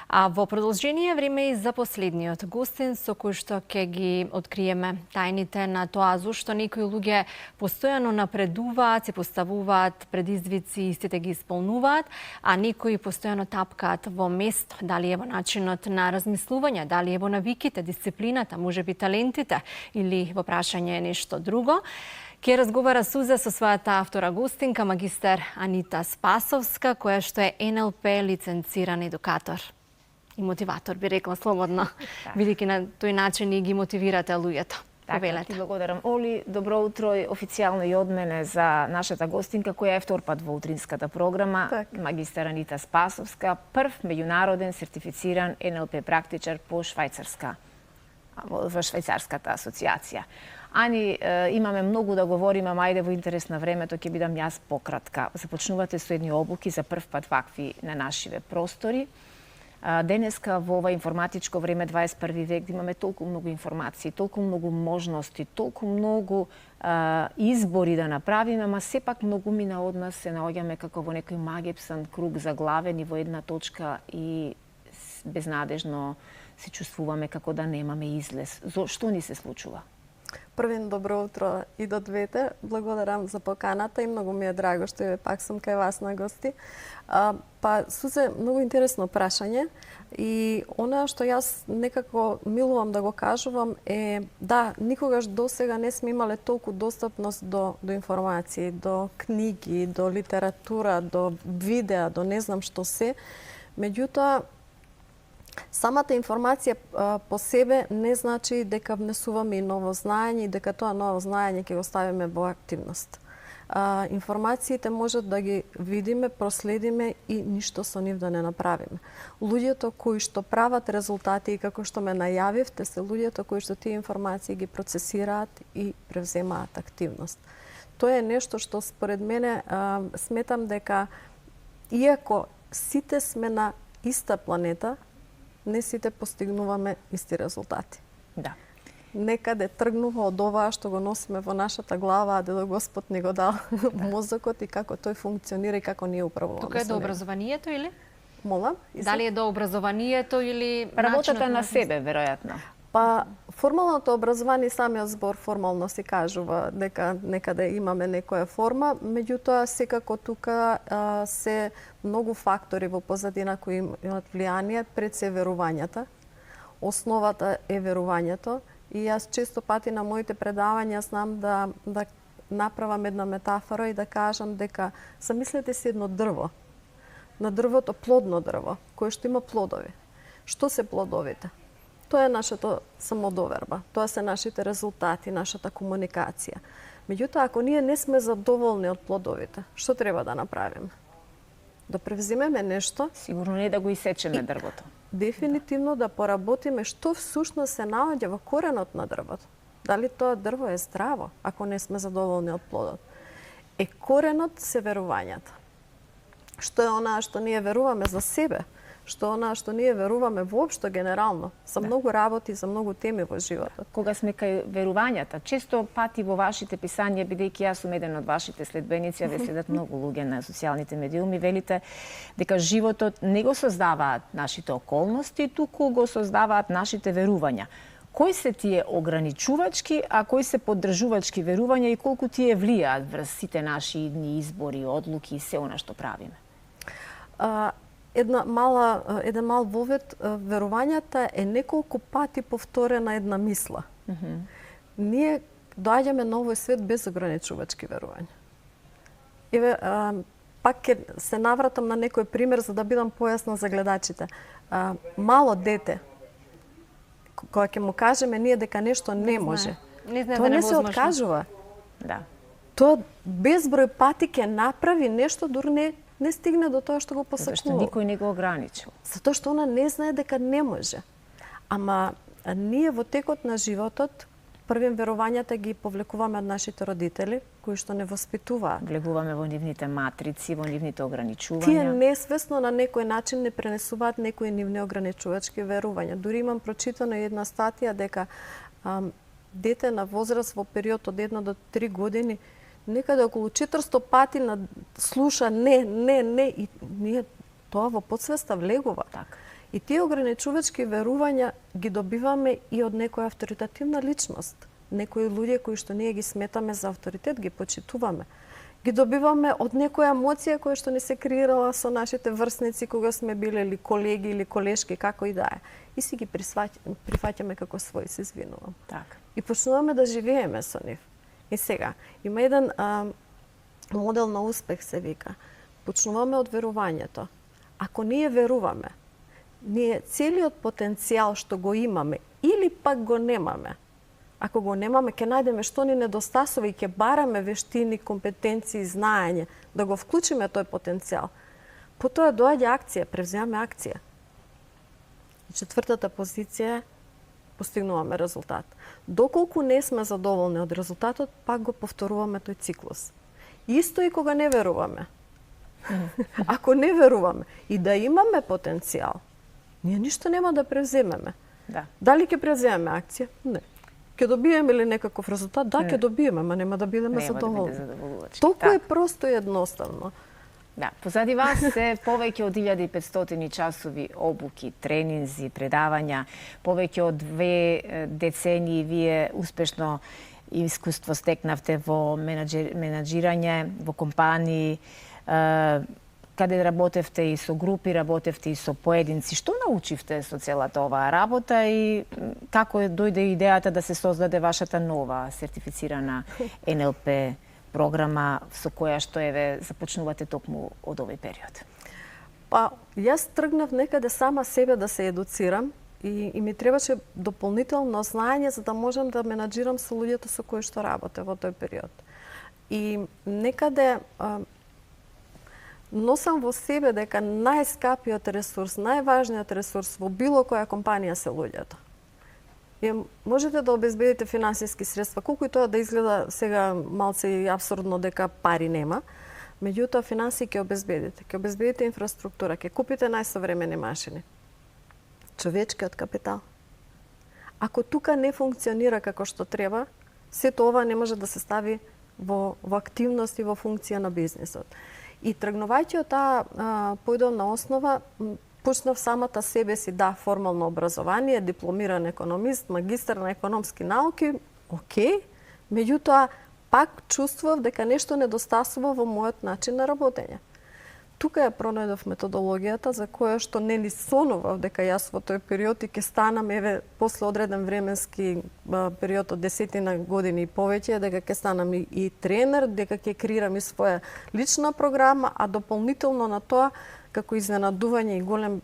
А во продолжение време и за последниот гостин со кој што ќе ги откриеме тајните на тоа зошто некои луѓе постојано напредуваат, се поставуваат предизвици и истите ги исполнуваат, а некои постојано тапкаат во место, дали е во начинот на размислување, дали е во навиките, дисциплината, можеби талентите или во прашање нешто друго. Ке разговара Суза со својата втора гостинка, магистер Анита Спасовска, која што е НЛП лиценциран едукатор и мотиватор, би рекла слободно, бидејќи на тој начин и ги мотивирате луѓето. Така, ти благодарам. Оли, добро утро официјално и од мене за нашата гостинка, која е втор пат во утринската програма, магистер Анита Спасовска, прв меѓународен сертифициран НЛП практичар по во Швајцарската асоциација. Ани, имаме многу да говориме, ајде во интерес на времето ќе бидам јас пократка. Започнувате со едни обуки за прв пат вакви на нашиве простори. Денеска во ова информатичко време 21 век имаме толку многу информации, толку многу можности, толку многу избори да направиме, ама сепак многумина од нас се наоѓаме како во некој магепсан круг заглавени во една точка и безнадежно се чувствуваме како да немаме излез. Што ни се случува? Првен добро утро и до двете. Благодарам за поканата и многу ми е драго што пак сум кај вас на гости. Сузе, многу интересно прашање и она што јас некако милувам да го кажувам е да, никогаш досега не сме имале толку достапност до информации, до книги, до литература, до видеа, до не знам што се. Меѓутоа, самата информација по себе не значи дека внесуваме и ново знаење и дека тоа ново знаење ќе го ставиме во активност. Информациите можат да ги видиме, проследиме и ништо со нив да не направиме. Луѓето кои што прават резултати и како што ме најавивте се луѓето кои што тие информации ги процесираат и превземаат активност. Тоа е нешто што според мене сметам дека иако сите сме на иста планета, не сите постигнуваме исти резултати. Да. Некаде тргнува од ова што го носиме во нашата глава, а дедо Господ ни го дал мозокот и како тој функционира и како ние управуваме. Тука е до образованието или? Молам? Дали е до образованието или работата на себе, веројатно? Формалното образование, самиот збор формално се кажува дека некаде имаме некоја форма, меѓутоа секако тука се многу фактори во позадина кои имаат влијание, пред се верувањата. Основата е верувањето и јас често пати на моите предавања знам да направам една метафора и да кажам дека замислете си едно дрво. На дрвото плодно дрво, кое што има плодови. Што се плодовите? Тоа е нашата самодоверба, тоа се нашите резултати, нашата комуникација. Меѓутоа, ако ние не сме задоволни од плодовите, што треба да направиме? Да превземеме нешто? Сигурно не да го исечеме дрвото. Дефинитивно да поработиме што всушност се наоѓа во коренот на дрвото. Дали тоа дрво е здраво, ако не сме задоволни од плодот? Коренот се верувањата. Што е онаа што ние веруваме за себе? Што онаа што ние веруваме воопшто генерално, за многу работи, за многу теми во животот. Кога сме кај верувањата, често пати во вашите писања, бидејќи јас сум еден од вашите следбеници, а ве следат многу луѓе на социјалните медиуми, велите дека животот не го создаваат нашите околности, туку го создаваат нашите верувања. Кои се тие ограничувачки, а кои се поддржувачки верувања и колку тие влијаат врз сите наши идни избори, одлуки и се она што правиме? Еден мал вовет, верувањата е неколку пати повторена една мисла. Ние доаѓаме на овој свет без ограничувачки верувања. Еве, пак ќе се навратам на некој пример за да бидам појасна за гледачите. Мало дете, кога ќе му кажеме ние дека нешто не може, тоа не се откажува. Да. Тоа безброј пати ќе направи нешто, дури не стигне до тоа што го посакува. Зашто никој не го ограничил. Затоа што она не знае дека не може. Ама ние во текот на животот првим верувањата ги повлекуваме од нашите родители, кои што не воспитуваат. Влегуваме во нивните матрици, во нивните ограничувања. Тие несвесно на некој начин не пренесуваат некои нивни ограничувачки верувања. Дури имам прочитано една статија дека дете на возраст во период од 1 до 3 години некаде околу 400 пати слуша не и ние тоа во подсвеста влегува. Така. И тие ограничувачки верувања ги добиваме и од некоја авторитативна личност. Некои луѓе кои што ние ги сметаме за авторитет, ги почитуваме. Ги добиваме од некоја емоција која што ни се креирала со нашите врсници кога сме биле или колеги или колешки, како и да е. И си ги прифаќаме како свој, се извинувам. Така. И почнуваме да живееме со нив. И сега, има еден модел на успех, се вика. Почнуваме од верувањето. Ако ние веруваме, ние целиот потенцијал што го имаме или пак го немаме, ако го немаме, ќе најдеме што ни недостасува и ќе бараме вештини, компетенции, знаење, да го вклучиме тој потенцијал. Потоа доаѓа акција, превземаме акција. И четвртата позиција е постигнуваме резултат. Доколку не сме задоволни од резултатот, пак го повторуваме тој циклус. Исто и кога не веруваме. Ако не веруваме и да имаме потенцијал, ние ништо нема да превземеме. Да. Дали ќе превземеме акција? Не. Ќе добиеме ли некаков резултат? Да, ќе добиеме, ама нема да бидеме задоволни. Толку е просто и едноставно. Да, позади вас се повеќе од 1500 часови обуки, тренинзи, предавања, повеќе од 2 децении вие успешно искуство стекнавте во менаџирање, во компании, каде работевте и со групи, работевте и со поединци. Што научивте со целата оваа работа и како дојде идејата да се создаде вашата нова сертифицирана НЛП програма со која што започнувате токму од овој период? Па, јас тргнав некаде сама себе да се едуцирам и ми требаше дополнително знаење за да можам да менаџирам со луѓето со кои што работе во тој период. И некаде носам во себе дека најскапиот ресурс, најважниот ресурс во било која компанија се луѓето. И можете да обезбедите финансиски средства, колку и тоа да изгледа сега малце и абсурдно дека пари нема, меѓутоа финанси ќе обезбедите. Ќе обезбедите инфраструктура, ќе купите најсовремени машини. Човечкиот капитал. Ако тука не функционира како што треба, сето ова не може да се стави во активност и во функција на бизнисот. И тргнувајќи од таа поидовна основа, почнав самата себе си, да, формално образование, дипломиран економист, магистар на економски науки, окей, меѓутоа пак чувствував дека нешто недостасува во мојот начин на работење. Тука ја пронајдов методологијата за која што не ни сонував дека јас во тој период и ќе станам, после одреден временски период од 10 години и повеќе, дека ќе станам и тренер, дека ќе креирам и своја лична програма, а дополнително на тоа, како изненадување и голем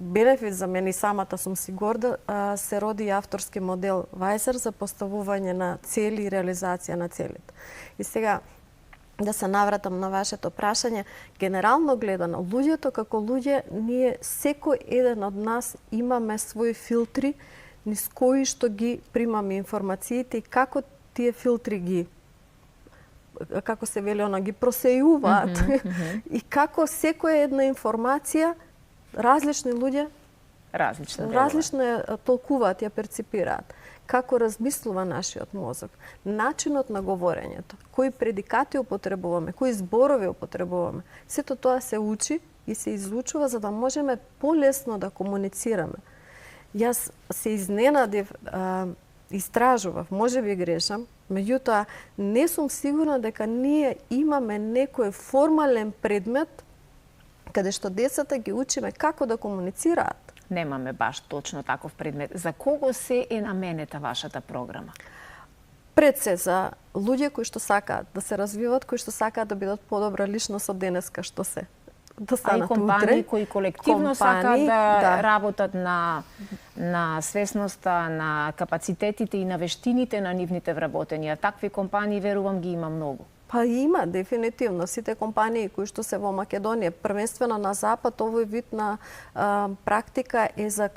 бенефит за мене и самата сум си горда, се роди и авторски модел Вајзер за поставување на цели и реализација на целите. И сега, да се навратам на вашето прашање, генерално гледано, луѓето како луѓе, ние секој еден од нас имаме своји филтри низ кои што ги примаме информациите и како тие филтри ги, како се вели она, ги просејуваат и како секоја една информација различни луѓе различно ја толкуваат, ја перципираат. Како размислува нашиот мозок, начинот на говорењето, кои предикати употребуваме, кои зборови употребуваме. Сето тоа се учи и се изучува за да можеме полесно да комуницираме. Јас се изненадив, истражував, може би грешам, меѓутоа не сум сигурна дека ние имаме некој формален предмет каде што децата ги учиме како да комуницираат. Немаме баш точно таков предмет. За кого се е наменета вашата програма? Пред се за луѓе кои што сакаат да се развиваат, кои што сакаат да бидат подобра личност од денеска што се. Да станат утре. А и компании кои колективно сакаат да работат на свесноста, на капацитетите и на вештините на нивните вработења. Такви компании, верувам, ги има многу. Па има, дефинитивно. Сите компании кои што се во Македонија, првенствено на Запад, овој вид на практика е за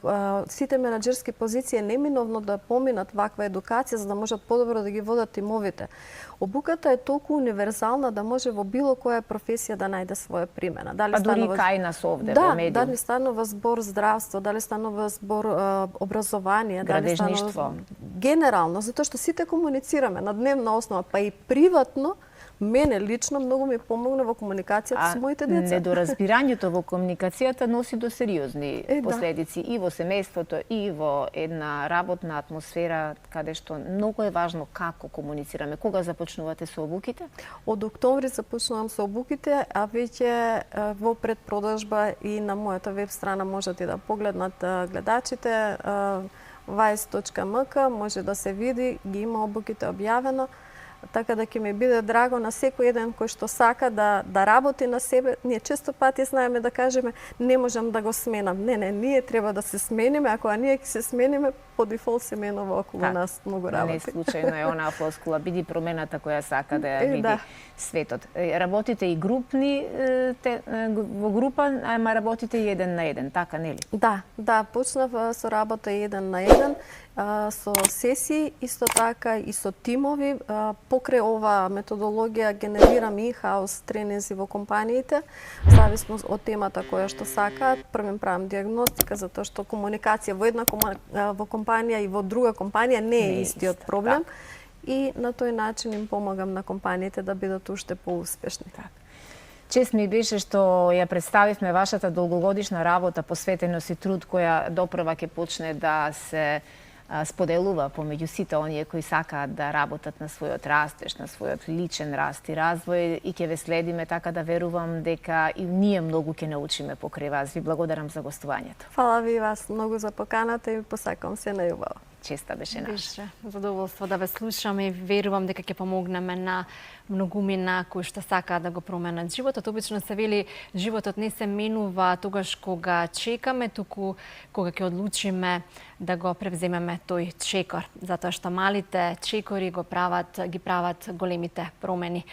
сите менаџерски позиции неминовно да поминат ваква едукација за да можат подобро да ги водат тимовите. Обуката е толку универзална да може во било која професија да најде своја примена. Дали дури кај нас овде во медиум. Дали станува збор здравство, дали станува збор образование, дали станува генерално, затоа што сите комуницираме на дневна основа, па и приватно мене лично многу ми помогна во комуникацијата со моите деца. Недоразбирањето во комуникацијата носи до сериозни Да. последици и во семејството, и во една работна атмосфера, каде што многу е важно како комуницираме. Кога започнувате со обуките? Од октомври започнувам со обуките, а веќе во предпродажба и на мојата веб страна можете да погледнат гледачите. Vice.mk може да се види, ги има обуките објавено. Така да ќе ми биде драго на секој еден кој што сака да работи на себе. Ние често пати знаеме да кажеме не можам да го сменам. Не, ние треба да се смениме, ако ние ќе се смениме, по дефолт се менува околу нас многу работи. Не случајно е онаа флоскула, биди промената која сака да ја види светот. Работите и групни во група, ама работите и еден на еден, така нели? Да, почнав со работа еден на еден, со сесии, исто така и со тимови. Покрај оваа методологија генерирам in-house тренинзи во компаниите, зависно од темата која што сакаат. Првен правам диагностика, затоа што комуникација во една во компанија и во друга компанија не е истиот проблем. И на тој начин им помагам на компаниите да бидат уште поуспешни. Чест ми беше што ја представивме вашата долгогодишна работа, посветеност и труд која допрва ќе почне да се споделува помеѓу сите оние кои сакаат да работат на својот растеж, на својот личен раст и развој, и ќе ве следиме, така да верувам дека и ние многу ќе научиме покрај вас. Ви благодарам за гостувањето. Фала ви вас многу за поканата и посакам се најубаво. Честа беше наша. Беше задоволство да ве слушаме и верувам дека ќе помогнеме на многумина кои што сакаат да го променат животот. Обично се вели животот не се менува тогаш кога чекаме, туку кога ќе одлучиме да го превземеме тој чекор, затоа што малите чекори ги прават големите промени.